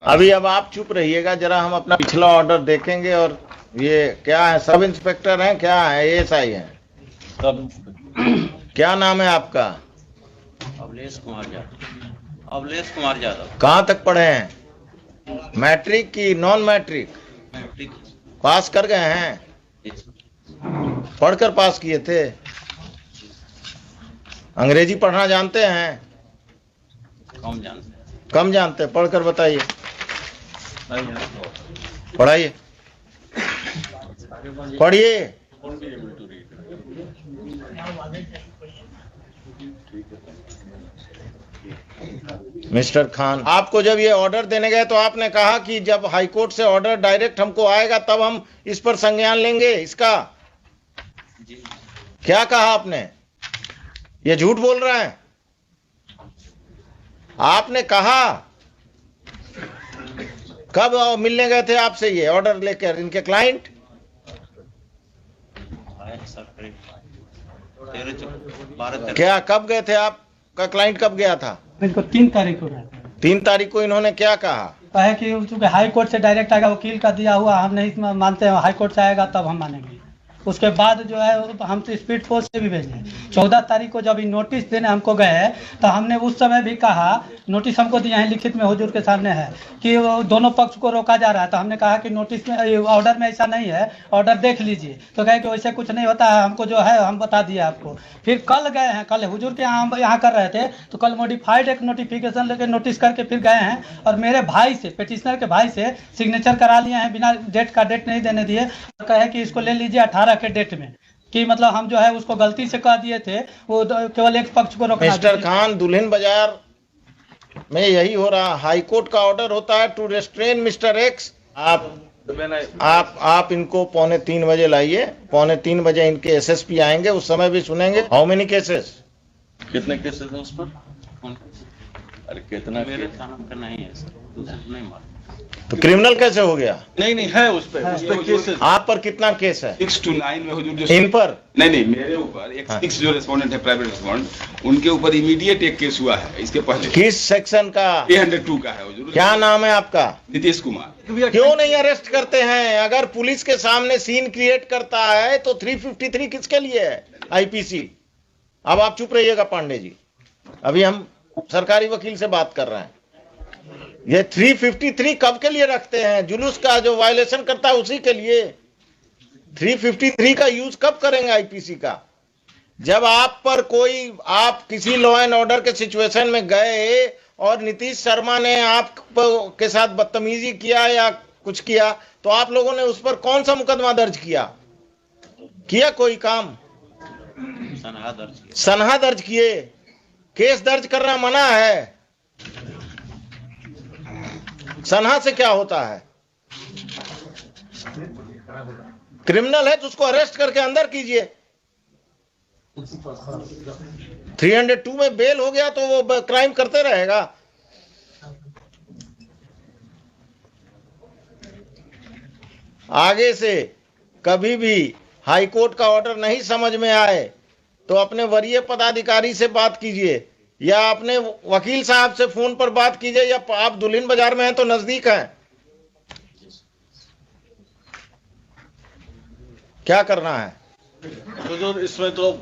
अभी अब आप चुप रहिएगा जरा, हम अपना पिछला ऑर्डर देखेंगे। और ये क्या है, सब इंस्पेक्टर हैं, क्या है, एएसआई हैं? सब क्या नाम है आपका? अवलेश कुमार यादव। अवलेश कुमार यादव। कहाँ तक पढ़े हैं? मैट्रिक की नॉन मैट्रिक? मैट्रिक पास कर गए हैं? पढ़कर पास किए थे? अंग्रेजी पढ़ना जानते हैं? कम जानते हैं। कम जानते हैं, पढ़कर बताइए। पढ़ाइए, पढ़िए। मिस्टर खान, आपको जब ये ऑर्डर देने गए तो आपने कहा कि जब हाईकोर्ट से ऑर्डर डायरेक्ट हमको आएगा तब हम इस पर संज्ञान लेंगे इसका। जी क्या कहा आपने? ये झूठ बोल रहा है। आपने कहा कब मिलने गए थे आपसे ये ऑर्डर लेकर इनके क्लाइंट? आए सर करीब 12 क्या कब गए थे? आपका क्लाइंट कब गया था? इनको 3 तारीख को गए थे। 3 तारीख को इन्होंने क्या कहा? कहे कि चूंकि हाई कोर्ट से डायरेक्ट आएगा, वकील का दिया हुआ, हम नहीं मानते हैं, हाई कोर्ट से आएगा तब हम मानेंगे। उसके बाद जो है हम तो स्पीड पोस्ट से भी भेजे। 14 तारीख को जब नोटिस देने हमको गए तो हमने उस समय भी कहा, नोटिस हमको दिया है लिखित में, हुजूर के सामने है, कि वो दोनों पक्ष को रोका जा रहा है। तो हमने कहा कि नोटिस में, ऑर्डर में ऐसा नहीं है, ऑर्डर देख लीजिए। तो कहे कि वैसे कुछ नहीं होता है, हमको जो है हम बता दिए आपको। फिर कल गए हैं, कल हुजूर के यहाँ हम यहाँ कर रहे थे तो कल मॉडिफाइड एक नोटिफिकेशन लेके नोटिस करके फिर गए हैं और मेरे भाई से, पिटिशनर के भाई से सिग्नेचर करा लिए हैं, बिना डेट का, डेट नहीं देने दिए। कहे कि इसको ले लीजिए 18 के डेट में, कि मतलब हम जो है उसको गलती से कह दिए थे, वो केवल एक पक्ष को रोकना। मिस्टर खान, दुल्हिन बाजार में यही हो रहा। हाई कोर्ट का ऑर्डर होता है टू रेस्ट्रेन मिस्टर एक्स। आप इनको 2:45 बजे लाइए। 2:45 बजे इनके एसएसपी आएंगे, उस समय भी सुनेंगे। How many cases? कितने केसेस हैं उस पर? अरे कितना? मेरे थाना का नहीं है सर, दूसरे नहीं मार। तो क्रिमिनल कैसे हो गया? नहीं है उस पे केसेस। आप पर कितना केस है? 6 to 9 में हुजूर जो इन पर नहीं मेरे ऊपर एक 6 जो रेस्पोंडेंट है, प्राइवेट रेस्पोंडेंट, उनके ऊपर इमीडिएट एक केस हुआ है। इसके पहले किस सेक्शन का? 302 का है हुजूर। क्या नाम है आपका? नीतीश कुमार। क्यों नहीं अरेस्ट करते हैं? अगर पुलिस के सामने सीन क्रिएट करता है तो 353 किसके लिए है? आईपीसी। अब आप चुप रहिएगा पांडे जी, अभी हम सरकारी वकील से बात कर रहे हैं। ये 353 कब के लिए रखते हैं? जुलूस का जो वायलेशन करता है उसी के लिए। 353 का यूज कब करेंगे आईपीसी का? जब आप पर कोई, आप किसी लॉ एंड ऑर्डर के सिचुएशन में गए और नीतीश शर्मा ने आप के साथ बदतमीजी किया या कुछ किया तो आप लोगों ने उस पर कौन सा मुकदमा दर्ज किया कोई काम? सनहा दर्ज किए। केस दर्ज करना मना है। सनहा से क्या होता है? क्रिमिनल है तो उसको अरेस्ट करके अंदर कीजिए। 302 में बेल हो गया तो वो क्राइम करते रहेगा। आगे से कभी भी हाई कोर्ट का ऑर्डर नहीं समझ में आए तो अपने वरीय पदाधिकारी से बात कीजिए या अपने वकील साहब से फोन पर बात कीजिए, या आप दुल्हिन बाजार में हैं तो नजदीक हैं। क्या करना है? तो जो इसमें तो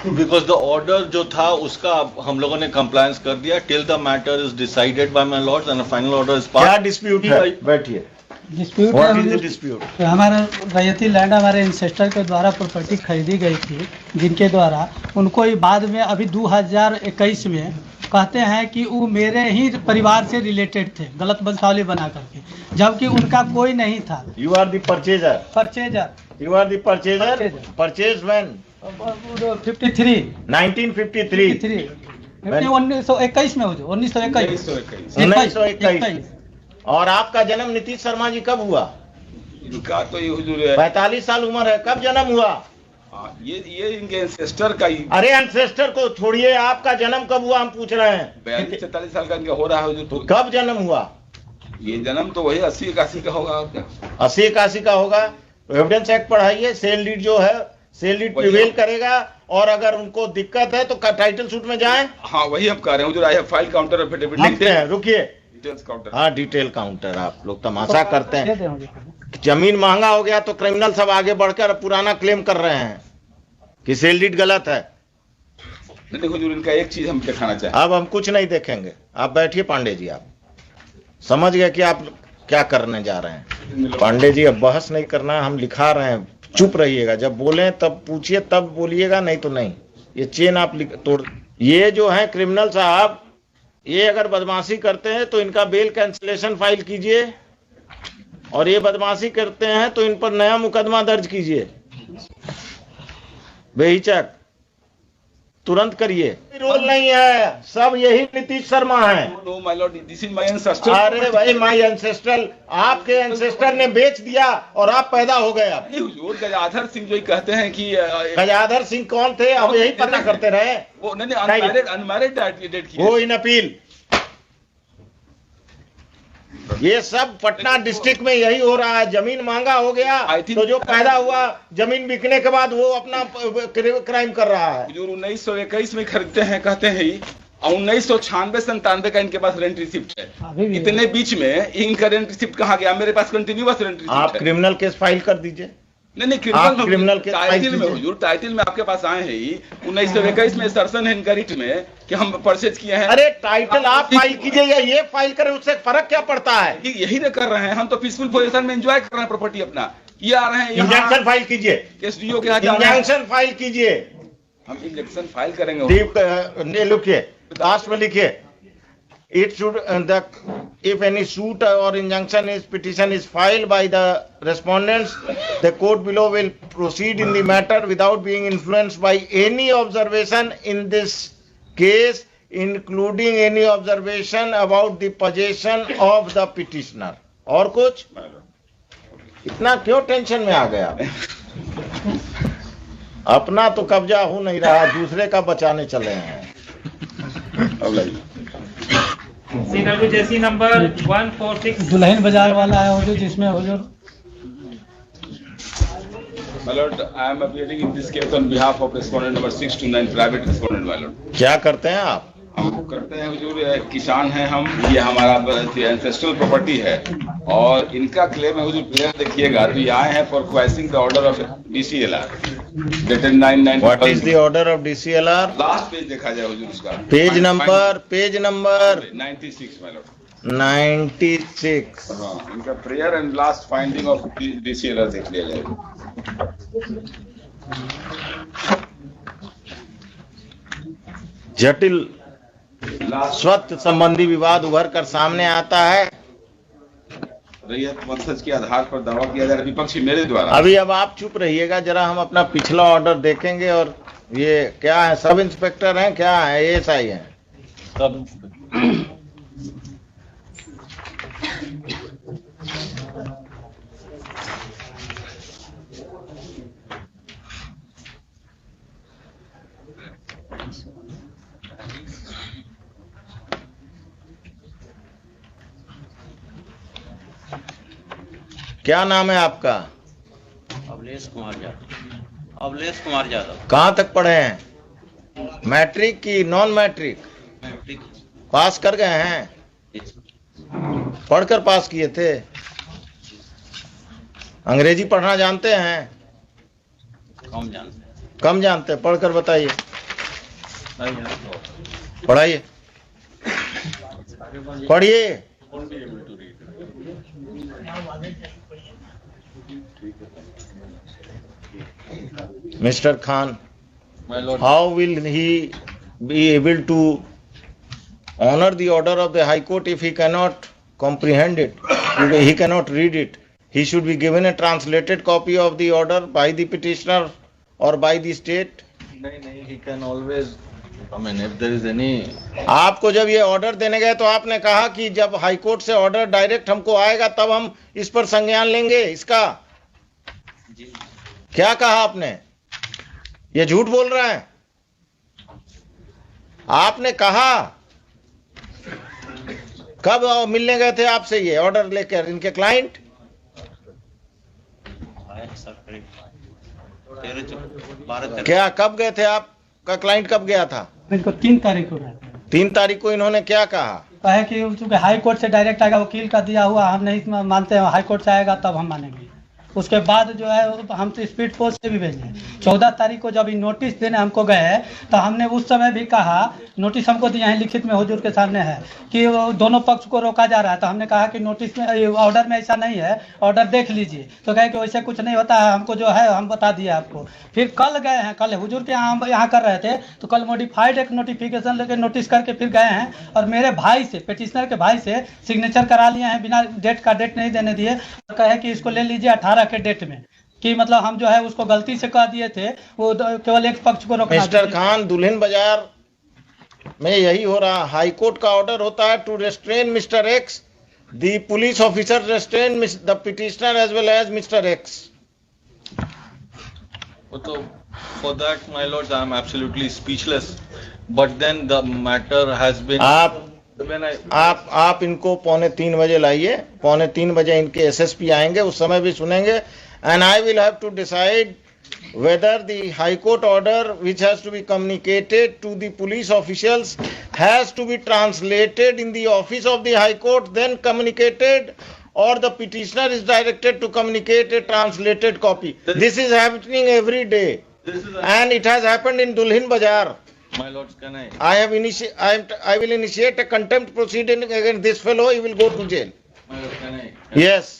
बिकॉज द ऑर्डर जो था उसका हम लोगों ने कंप्लायंस कर दिया till the matter is decided by my Lord's and final order is pass. क्या डिस्प्यूट है? बैठिए। Dispute what is the dispute? हमारा रैयती लैंड हमारे इंसेस्टर के द्वारा प्रॉपर्टी खरीदी गई थी, जिनके द्वारा उनको ही बाद में अभी 2021 में कहते हैं कि वो मेरे ही परिवार से रिलेटेड थे, गलत वंशावली बना करके, जबकि उनका कोई नहीं था। You are the purchaser. You are the purchaser. Purchase when? 53 1953 1921 में हो जो 1921। और आपका जन्म नीतीश शर्मा जी कब हुआ? इनका तो ये हुजूर है 45 साल उम्र है। कब जन्म हुआ? ये इनके एंसेस्टर का ही। अरे एंसेस्टर को छोड़िए, आपका जन्म कब हुआ हम पूछ रहे हैं। 42-43 साल का इनका हो रहा है हुजूर। तो कब जन्म हुआ? ये जन्म तो वही 80-81 का होगा। और क्या 80-81 का होगा? एविडेंस एक्ट पढ़ाइए। सेल डीड जो है, सेल डीड प्रिवेल करेगा, और अगर उनको दिक्कत है तो टाइटल सूट में जाएं। हाँ वही हम कह रहे हैं हुजूर। I have file counter affidavit. लिखते हैं, रुकिए। Details counter. हाँ, डिटेल काउंटर। आप लोग तमाशा करते दे हैं। दे मुझे। जमीन महंगा हो गया तो क्रिमिनल सब आगे बढ़कर पुराना क्लेम कर रहे हैं कि सेल डीड गलत है। नहीं हुजूर, इनका एक चीज हम दिखाना चाहें। अब हम कुछ नहीं देखेंगे, आप बैठिए पांडे जी। आप समझ गए कि आप क्या करने जा रहे हैं। पांडे जी अब बहस नहीं करना, हम लिखा रहे हैं, चुप रहिएगा। जब बोले तब पूछिए, तब बोलिएगा, नहीं तो नहीं। ये चेन आप तोड़। ये जो है क्रिमिनल साहब, ये अगर बदमाशी करते हैं तो इनका बेल कैंसिलेशन फाइल कीजिए, और ये बदमाशी करते हैं तो इन पर नया मुकदमा दर्ज कीजिए बेहिचक, तुरंत करिए। रोल नहीं है, सब यही नीतीश शर्मा है। No my lord, this is my ancestor. अरे भाई, माय एंसेस्टर, आपके एंसेस्टर ने बेच दिया और आप पैदा हो गए। अब नहीं हुजूर, गजाधर सिंह जो कहते हैं कि गजाधर सिंह कौन थे, अब यही पता करते रहे। वो नहीं अनमैरिड डेट की वो इन अपील। ये सब पटना डिस्ट्रिक्ट में यही हो रहा है। जमीन महंगा हो गया तो जो पैदा हुआ जमीन बिकने के बाद वो अपना क्राइम कर रहा है। हुजूर 1921 में खरीदते हैं कहते हैं ही, और 1996-97 का इनके पास रेंट रिसिप्ट है। इतने बीच में इनका रेंट रिसिप्ट कहाँ गया? मेरे पास कंटिन्यूअस रेंट रिसिप्ट है। आप क्रिमिनल केस फाइल कर दीजिए। नहीं, क्रिमिनल के टाइटल में हुजूर, टाइटल में आपके पास आए हैं ही 1921 में सरसन हेनगरिट में कि हम परचेज किए हैं। अरे टाइटल आप फाइल कीजिए या ये फाइल करें, उससे फर्क क्या पड़ता है? यही ना कर रहे हैं हम तो, पीसफुल पोजीशन में एंजॉय कर रहे हैं प्रॉपर्टी अपना। ये आ रहे हैं इंजंक्शन फाइल कीजिए, एसडीओ के यहाँ जा रहे हैं। इंजंक्शन फाइल कीजिए। हम इंजेक्शन फाइल करेंगे। लिखिए, लास्ट में लिखिए, it should if any suit or injunction is petition is filed by the respondents, the court below will proceed in the matter without being influenced by any observation in this case, including any observation about the possession of the petitioner. और कुछ? इतना क्यों tension में आ गया? अपना तो कब्जा हो नहीं रहा, दूसरे का बचाने चले हैं। जेसी नंबर 146 दुल्हन बाजार वाला है हुजूर, जिसमें हुजूर My lord, I am appearing in this case on behalf of respondent number 629, private respondent, my lord. क्या करते हैं आप? हम करते हैं हुजूर, किसान हैं हम, ये हमारा एंसेस्ट्रल प्रॉपर्टी है और इनका क्लेम है हुजूर। प्लेयर देखिएगा, तो ये आए हैं for questioning the order of DCLR dated 9/9। What is the order of DCLR? Last page देखा जाए हुजूर उसका। Page number 96 my lord। 96। हाँ, इनका prayer and last finding of DCLR देख लिया जाए। जटिल स्वत्व संबंधी विवाद उभर कर सामने आता है। रैयत वंशज के आधार पर दावा किया जा रहा है विपक्षी मेरे द्वारा। अभी अब आप चुप रहिएगा जरा, हम अपना पिछला ऑर्डर देखेंगे। और ये क्या है, सब इंस्पेक्टर हैं क्या है, ASI हैं? सब क्या नाम है आपका? अवलेश कुमार यादव। अवलेश कुमार यादव। कहाँ तक पढ़े हैं? मैट्रिक की नॉन मैट्रिक? पास कर गए हैं? पढ़कर पास किए थे? अंग्रेजी पढ़ना जानते हैं? कम जानते हैं। कम जानते हैं, पढ़कर बताइए। पढ़ाइए, पढ़िए। Mr. Khan, my lord, how will he be able to honor the order of the High Court if he cannot comprehend it? He cannot read it. He should be given a translated copy of the order by the petitioner or by the state. नहीं, he can always, I mean, if there is any, आपको जब ये order देने गए तो आपने कहा कि जब हाई कोर्ट से ऑर्डर डायरेक्ट हमको आएगा तब हम इस पर संज्ञान लेंगे इसका। क्या कहा आपने? ये झूठ बोल रहा है। आपने कहा कब मिलने गए थे आपसे ये ऑर्डर लेकर इनके क्लाइंट? क्या कब गए थे? आपका क्लाइंट कब गया था? इनको 3 तारीख को गए थे। 3 तारीख को इन्होंने क्या कहा? कहे कि चूँकि हाई कोर्ट से डायरेक्ट आएगा, वकील का दिया हुआ हम नहीं मानते हैं, हाई कोर्ट से आएगा तब हम मानेंगे। उसके बाद जो है हम तो स्पीड पोस्ट से भी भेजे। 14 तारीख को जब नोटिस देने हमको गए तो हमने उस समय भी कहा, नोटिस हमको दिया है लिखित में हुजूर के सामने है कि वो दोनों पक्ष को रोका जा रहा है। तो हमने कहा कि नोटिस में ऑर्डर में ऐसा नहीं है, ऑर्डर देख लीजिए। तो कहे कि वैसे कुछ नहीं होता है, हमको जो है हम बता दिए आपको। फिर कल गए हैं, कल हुजूर के यहाँ हम यहाँ कर रहे थे तो कल मॉडिफाइड एक नोटिफिकेशन लेके नोटिस करके फिर गए हैं और मेरे भाई से, पिटिशनर के भाई से सिग्नेचर करा लिए हैं, बिना डेट नहीं देने दिए। कहे कि इसको ले लीजिए 18 के डेट में, कि मतलब हम जो है उसको गलती से कह दिए थे, वो केवल एक पक्ष को रोकना। मिस्टर खान, दुल्हिन बाजार में यही हो रहा। हाई कोर्ट का ऑर्डर होता है to restrain mister X, the police officer restrain the petitioner as well as mister X. So for that, my lords, I am absolutely speechless. But then the matter has been. आप इनको 2:45 बजे लाइए, 2:45 बजे इनके SSP आएंगे, उस समय भी सुनेंगे। And I will have to decide whether the high court order which has to be communicated to the police officials has to be translated in the office of the high court, then communicated, or the petitioner is directed to communicate a translated copy. This is happening every day, and it has happened in Dulhin Bazaar. My lords, can I? I will initiate a contempt proceeding against this fellow. He will go to jail. My lords, can I? Yes.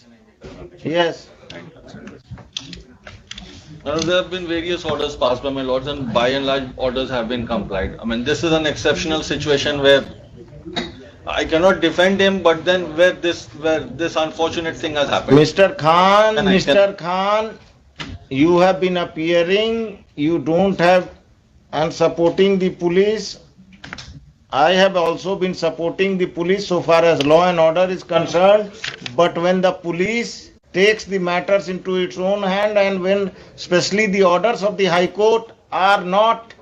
Now, there have been various orders passed by my lords, and by and large, orders have been complied. I mean, this is an exceptional situation where I cannot defend him, but then where this unfortunate thing has happened. Mr. Khan, you have been appearing. You don't have and supporting the police. I have also been supporting the police so far as law and order is concerned. But when the police takes the matters into its own hand, and when especially the orders of the High Court are not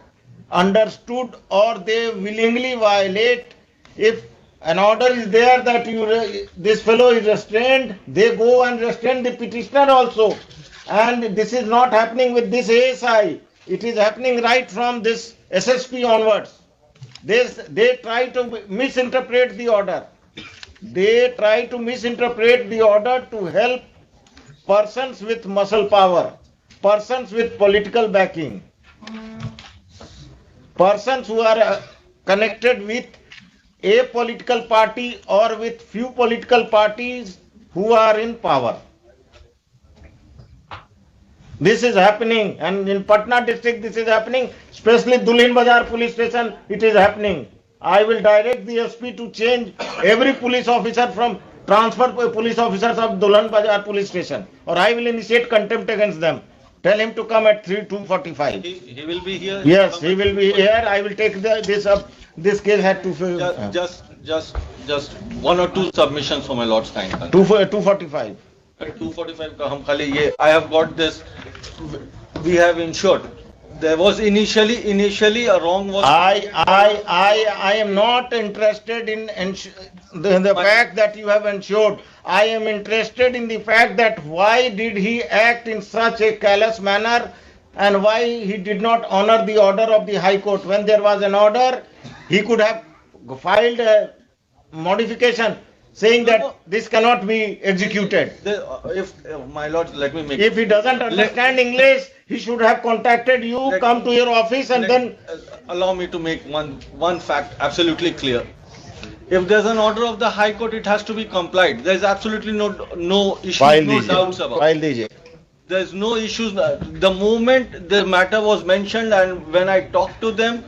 understood or they willingly violate, if an order is there that this fellow is restrained, they go and restrain the petitioner also. And this is not happening with this ASI. It is happening right from this SSP onwards. They try to misinterpret the order. They try to misinterpret the order to help persons with muscle power, persons with political backing, persons who are connected with a political party or with few political parties who are in power. This is happening, and in Patna district this is happening, especially Dulhin Bazaar police station it is happening. I will direct the SP to change every police officer from transfer police officers of Dulhin Bazaar police station, or I will initiate contempt against them. Tell him to come at 2:45. He will be here. Yes, he will be here. I will take this up. This case had to. Just one or two submissions for my lord's kind. 2:45. 2:45 का हम खाली ये I have got this. We have ensured. There was initially a wrong was. I am not interested in the fact that you have ensured. I am interested in the fact that why did he act in such a callous manner, and why he did not honor the order of the High Court. When there was an order, he could have filed a modification saying that this cannot be executed. If my lord, let me make. If he doesn't understand English, he should have contacted you, come to your office, and then. Allow me to make one fact absolutely clear. If there's an order of the High Court, it has to be complied. There's absolutely no issues, no doubts about. File दीजिए. There's no issues. The moment the matter was mentioned, and when I talked to them,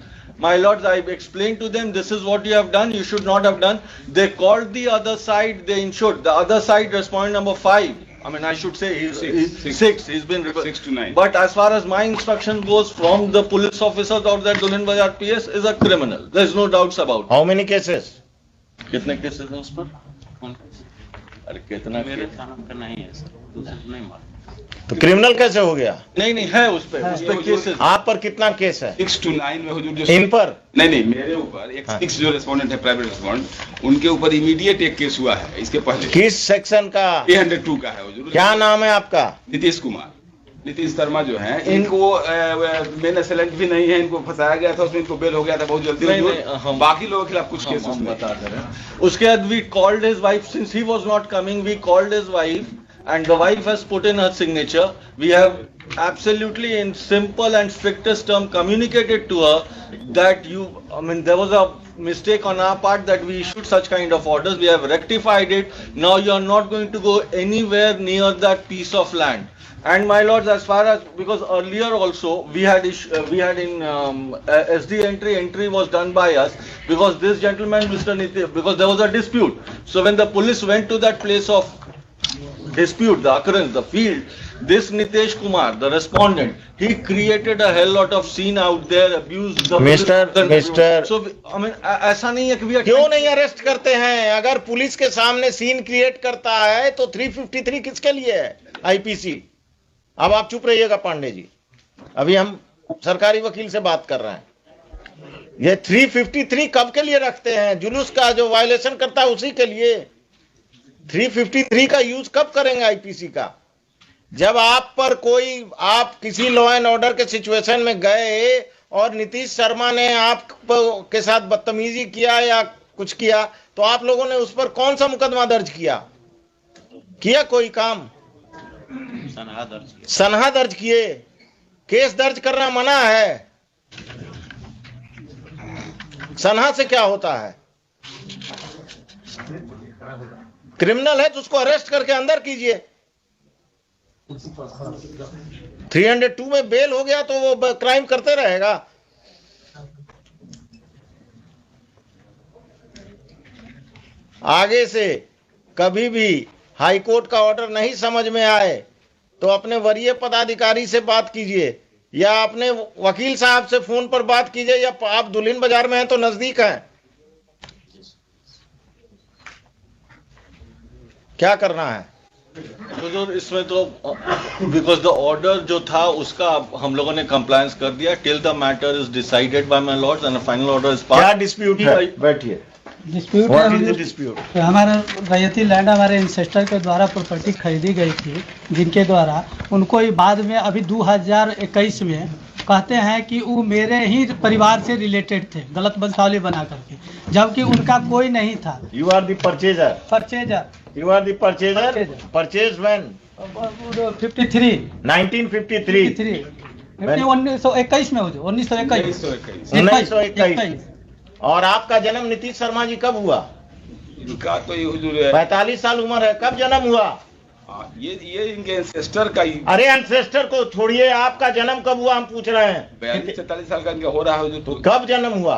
my lords, I explained to them, this is what you have done, you should not have done. They called the other side, they ensured. The other side, respondent number 5. I mean, I should say he's 6. He's been 6 to 9. But as far as my instruction goes from the police officers of that Dulhin Bazaar PS is a criminal. There's no doubts about it. How many cases? कितने cases हैं उस पर? अरे कितना? मेरे थाना का नहीं है सर, दूसरा नहीं मालूम। तो क्रिमिनल कैसे हो गया? नहीं है उस पे केसेस। आप पर कितना केस है? 6 to 9 में हुजूर जो इन पर नहीं मेरे ऊपर एक 6 जो रेस्पोंडेंट है, प्राइवेट रेस्पोंडेंट, उनके ऊपर इमीडिएट एक केस हुआ है। इसके पहले किस सेक्शन का? 302 का है हुजूर। क्या नाम है आपका? नीतीश कुमार। नीतीश शर्मा जो हैं इनको मेन असेलेंट भी नहीं है, इनको फंसाया गया था, उसमें इनको बेल हो गया था बहुत जल्दी। नहीं, नहीं, हम- बाकी लोगों के खिलाफ कुछ केस हम बता दे रहे हैं। उसके बाद we called his wife since he was not coming. We called his wife and the wife has put in her signature. We have absolutely in simple and strictest term communicated to her that there was a mistake on our part that we issued such kind of orders. We have rectified it. Now you are not going to go anywhere near that piece of land. And my lords, as far as, because earlier also we had SD entry was done by us because this gentleman, Mr. Nitish, because there was a dispute. So when the police went to that place of dispute, the occurrence, the field, this Nitesh Kumar, the respondent, he created a hell lot of scene out there, abused the Mr. So ऐसा नहीं है कि we are क्यों नहीं arrest करते हैं? अगर police के सामने सीन क्रिएट करता है तो 353 किसके लिए है? आईपीसी। अब आप चुप रहिएगा पांडे जी, अभी हम सरकारी वकील से बात कर रहे हैं। ये 353 कब के लिए रखते हैं? जुलूस का जो वायलेशन करता है उसी के लिए। 353 का यूज कब करेंगे आईपीसी का? जब आप किसी लॉ एंड ऑर्डर के सिचुएशन में गए और नीतीश शर्मा ने आप के साथ बदतमीजी किया या कुछ किया, तो आप लोगों ने उस पर कौन सा मुकदमा दर्ज किया कोई काम? सनहा दर्ज किए। केस दर्ज करना मना है। सनहा से क्या होता है? क्रिमिनल है तो उसको अरेस्ट करके अंदर कीजिए। 302 में बेल हो गया तो वो क्राइम करते रहेगा। आगे से कभी भी हाई कोर्ट का ऑर्डर नहीं समझ में आए तो अपने वरीय पदाधिकारी से बात कीजिए या अपने वकील साहब से फोन पर बात कीजिए, या आप दुल्हिन बाजार में हैं तो नजदीक हैं। क्या करना है? तो इसमें तो बिकॉज द ऑर्डर जो था उसका हम लोगों ने कंप्लायंस कर दिया till the matter is decided by my Lord's and final order is क्या डिस्प्यूट है? बैठिए। डिस्प्यूट What is the है dispute? हमारा रैयती लैंड हमारे इंसेस्टर के द्वारा प्रॉपर्टी खरीदी गई थी, जिनके द्वारा उनको ही बाद में अभी 2021 में कहते हैं कि वो मेरे ही परिवार से रिलेटेड थे, गलत वंशावली बना करके, जबकि उनका कोई नहीं था। You are the purchaser. You are the purchaser. Purchased when? 53 1953. 1921 में हुई, 1921। और आपका जन्म नीतीश शर्मा जी कब हुआ? इनका तो ये हुजूर है 45 साल उम्र है, कब जन्म हुआ? ये इनके एंसेस्टर का ही। अरे एंसेस्टर को छोड़िए, आपका जन्म कब हुआ हम पूछ रहे हैं। 42-43 साल का इनका हो रहा है हुजूर। तो कब जन्म हुआ?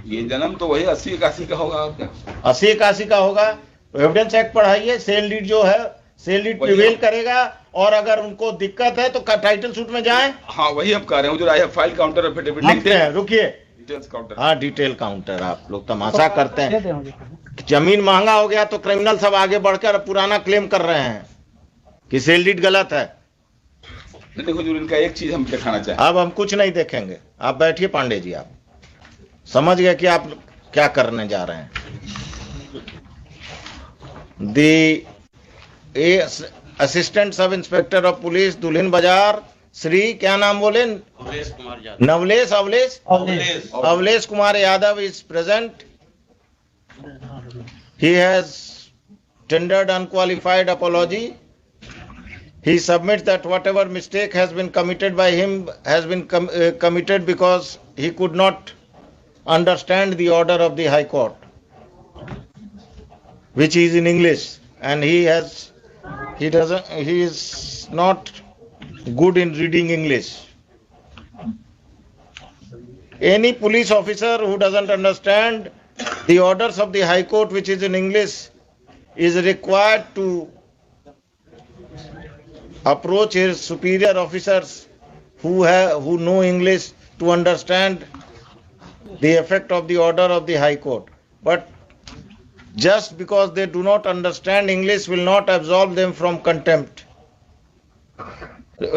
ये जन्म तो वही 80-81 का होगा। और क्या 80-81 का होगा? एविडेंस एक्ट पढ़ाइए। सेल डीड जो है, सेल डीड प्रिवेल करेगा, और अगर उनको दिक्कत है तो टाइटल सूट में जाएं। हाँ वही हम कह रहे हैं हुजूर। I have file counter affidavit लिखते हैं, रुकिए। Details counter. हाँ डिटेल काउंटर। आप लोग तमाशा करते हैं। जमीन महंगा हो गया तो क्रिमिनल सब आगे बढ़कर पुराना क्लेम कर रहे हैं कि सेल डीड गलत है। देखो हुजूर, इनका एक चीज हम दिखाना चाहें। अब हम कुछ नहीं देखेंगे, आप बैठिए पांडे जी। आप समझ गए कि आप क्या करने जा रहे हैं। Assistant sub inspector of police दुल्हिन बाजार, श्री क्या नाम बोले? Avlesh Kumar Yadav is present. He has tendered unqualified apology. He submits that whatever mistake has been committed by him has been committed because he could not understand the order of the High Court, which is in English, and he is not good in reading English. Any police officer who doesn't understand the orders of the High Court, which is in English, is required to approach his superior officers who know English to understand the effect of the order of the High Court. But just because they do not understand English will not absolve them from contempt. We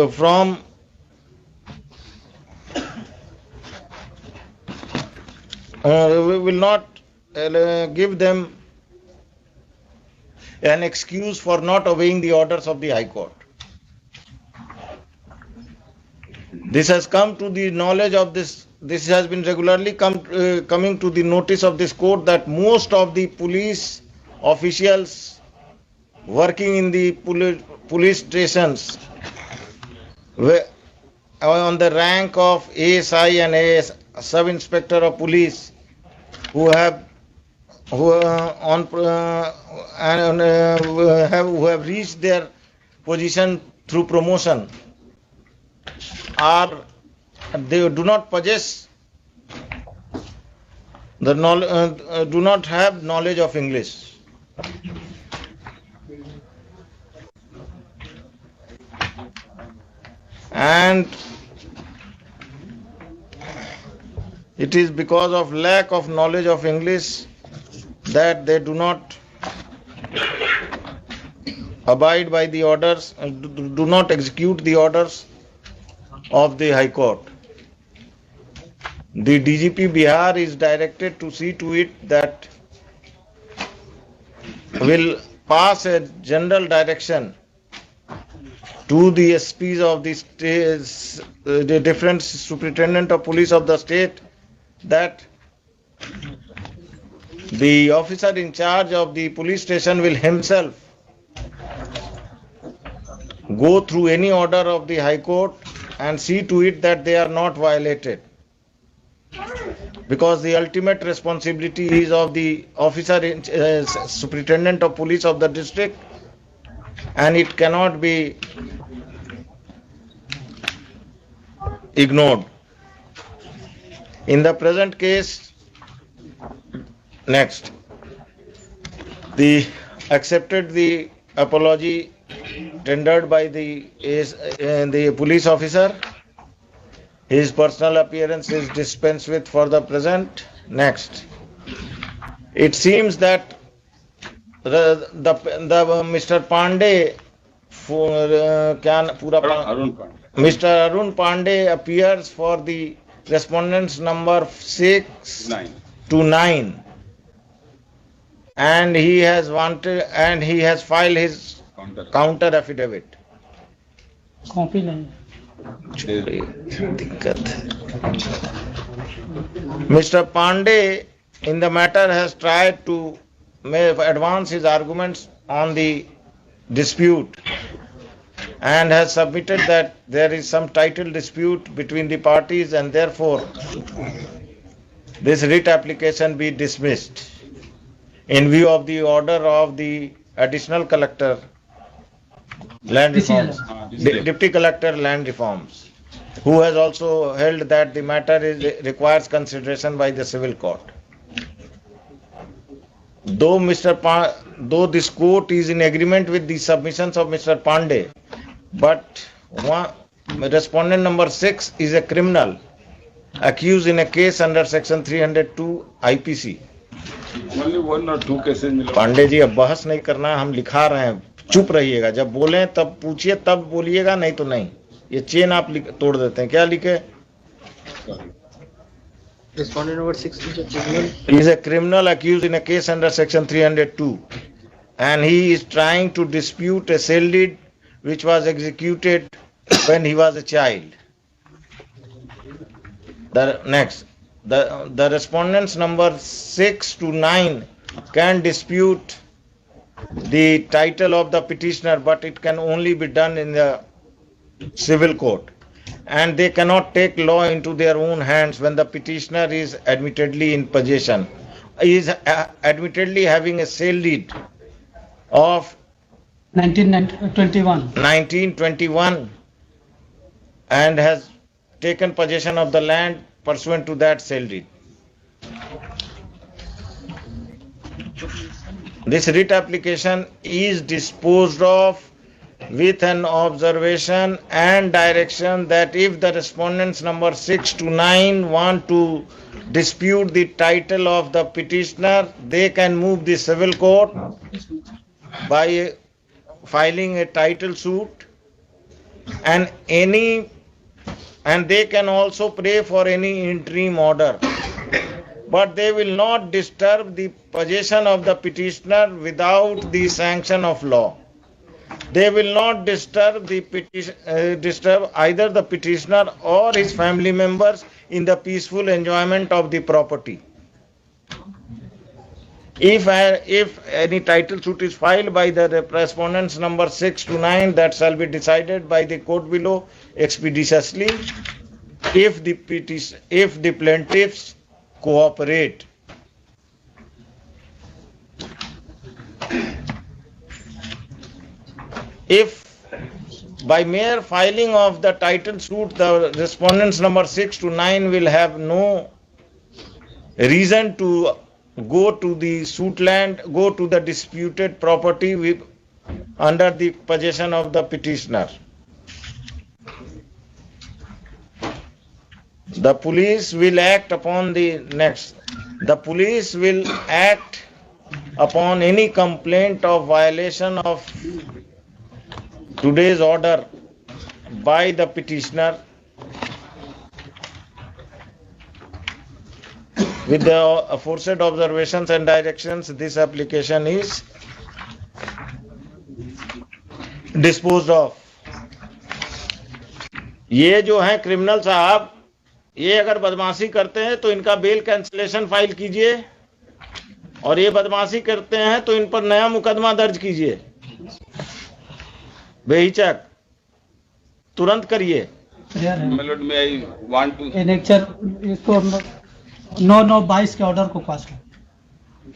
will not give them an excuse for not obeying the orders of the High Court. This has come to the knowledge of this has been regularly coming to the notice of this court that most of the police officials working in the police stations were on the rank of ASI and AS, sub-inspector of police, who have reached their position through promotion, they do not possess the knowledge, do not have knowledge of English. And it is because of lack of knowledge of English that they do not abide by the orders, do not execute the orders of the High Court. The DGP Bihar is directed to see to it that will pass a general direction to the SPs of the different superintendent of police of the state, that the officer in charge of the police station will himself go through any order of the High Court and see to it that they are not violated, because the ultimate responsibility is of the officer in superintendent of police of the district, and it cannot be ignored. In the present case, next, the accepted the apology tendered by the police officer. His personal appearance is dispensed with for the present. Next, it seems that the Mr. Pandey Mr. Arun Pandey appears for the respondents number 6 to 9, and he has filed his counter affidavit. Copy नहीं है। Mr. Pandey in the matter has tried to advance his arguments on the dispute and has submitted that there is some title dispute between the parties, and therefore this writ application be dismissed in view of the order of the additional collector land reforms, deputy collector land reforms, who has also held that the matter requires consideration by the civil court. Though this court is in agreement with the submissions of Mr. Pandey, but respondent number 6 is a criminal accused in a case under section 302 IPC. Only 1 or 2 cases. Pandey ji, अब बहस नहीं करना, हम लिखा रहे हैं, चुप रहिएगा, जब बोलें तब पूछिए, तब बोलिएगा, नहीं तो नहीं। ये चेन आप तोड़ देते हैं। क्या लिखे? Respondent number 6 is a criminal. He is a criminal accused in a case under section 302, and he is trying to dispute a cell deed which was executed when he was a child. The respondents number 6 to 9 can dispute the title of the petitioner, but it can only be done in the civil court, and they cannot take law into their own hands when the petitioner is admittedly in possession, is admittedly having a sale deed of 1921 and has taken possession of the land pursuant to that sale deed. This writ application is disposed of with an observation and direction that if the respondents number 6 to 9 want to dispute the title of the petitioner, they can move the civil court by filing a title suit, and they can also pray for any interim order, but they will not disturb the possession of the petitioner without the sanction of law. they will not disturb disturb either the petitioner or his family members in the peaceful enjoyment of the property. If any title suit is filed by the respondents number 6 to 9, that shall be decided by the court below expeditiously if the plaintiffs cooperate. If by mere filing of the title suit the respondents number 6 to 9 will have no reason to go to the suit land, go to the disputed property under the possession of the petitioner, the police will act upon any complaint of violation of today's order by the petitioner with the aforesaid observations and directions. This application is disposed of. ये जो है criminal साहब, ये अगर बदमाशी करते हैं तो इनका बेल कैंसिलेशन फाइल कीजिए, और ये बदमाशी करते हैं तो इन पर नया मुकदमा दर्ज कीजिए, बेहिचक तुरंत करिए। My lord, may I want to annexure इसको 9/9/22 के ऑर्डर को पास कर।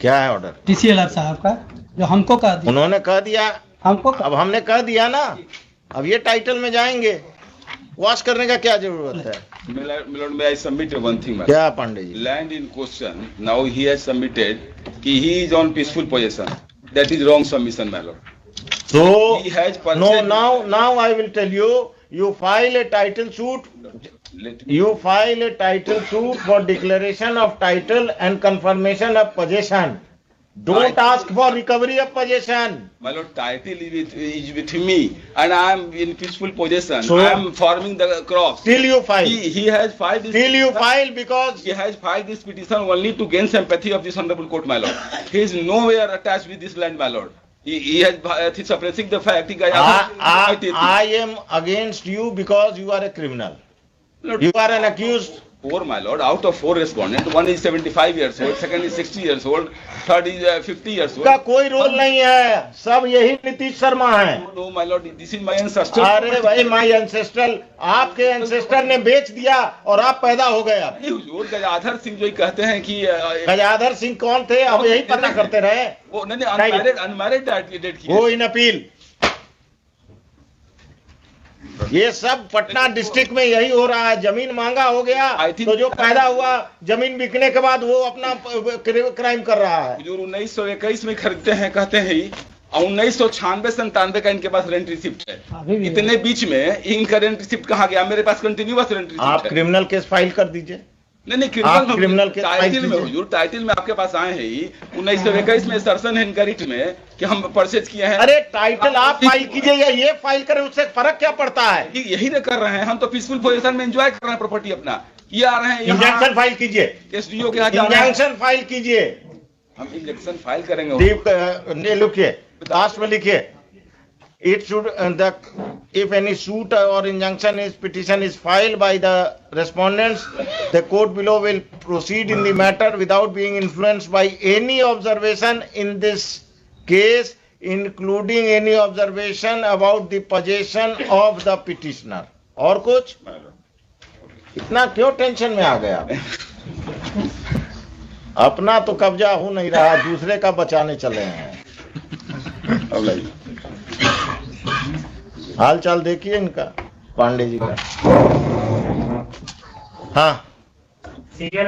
क्या है ऑर्डर? TCLR साहब का जो हमको कह दिया, उन्होंने कह दिया, हमको अब हमने कह दिया ना, अब ये टाइटल में जाएंगे, वॉश करने का क्या जरूरत है? My lord, may I submit one thing, my lord? क्या Pandey ji? Land in question, now he has submitted कि he is on peaceful possession. That is wrong submission, my lord. So He has purchased. no, now I will tell you, you file a title suit. You file a title suit for declaration of title and confirmation of possession. Don't ask for recovery of possession. My lord, title is with me and I am in peaceful possession. So- I am farming the crops. Till you file. He has filed this. Till you file, because He has filed this petition only to gain sympathy of this honorable court, my lord. He is nowhere attached with this land, my lord. He has suppressing the fact. I am against you because you are a criminal. You are an accused. Four, my lord. Out of four respondents, one is 75 years old, second is 60 years old, third is 50 years old. का कोई role नहीं है, सब यही नीतीश शर्मा है। No, my lord, this is my ancestor. अरे भाई, माई ancestral, आपके एंसेस्टर ने बेच दिया और आप पैदा हो गए। अब नहीं, हुजूर, गजाधर सिंह जो कहते हैं कि गजाधर सिंह कौन थे, अब यही पता करते रहे। वो नहीं, अनमैरिड डेट की वो इन अपील, ये सब पटना डिस्ट्रिक्ट में यही हो रहा है। जमीन महंगा हो गया तो जो पैदा हुआ जमीन बिकने के बाद वो अपना क्राइम कर रहा है। हुजूर 1921 में खरीदते हैं, कहते हैं ही, और 1996-97 का इनके पास रेंट रिसिप्ट अभी है। भी इतने बीच में इनका रेंट रिसिप्ट कहाँ गया? मेरे पास कंटिन्यूअस रेंट आप रिसिप्ट है। क्रिमिनल केस फाइल कर दीजिए। नहीं, आप क्रिमिनल के टाइटल में, कीजिए। हुजूर, टाइटल में आपके पास आए हैं ही 1921 में सर्सन है इनका रिट में कि हम परचेज किए हैं। अरे टाइटल आप फाइल कीजिए या ये फाइल करें, उससे फर्क क्या पड़ता है? यही ना कर रहे हैं, हम तो पीसफुल पोजीशन में एंजॉय कर रहे हैं प्रॉपर्टी अपना। ये आ रहे हैं इंजंक्शन फाइल कीजिए, एसडीओ के यहाँ जा रहे हैं। इंजंक्शन फाइल कीजिए। हम इंजेक्शन फाइल करेंगे। लिखिए, लास्ट में लिखिए, it should if any suit or injunction petition is filed by the respondents, the court below will proceed in the matter without being influenced by any observation in this case, including any observation about the possession of the petitioner. और कुछ? इतना क्यों tension में आ गया? अपना तो कब्जा हो नहीं रहा, दूसरे का बचाने चले हैं। हाल चाल देखिए इनका, पांडे जी का। हाँ, सीरियल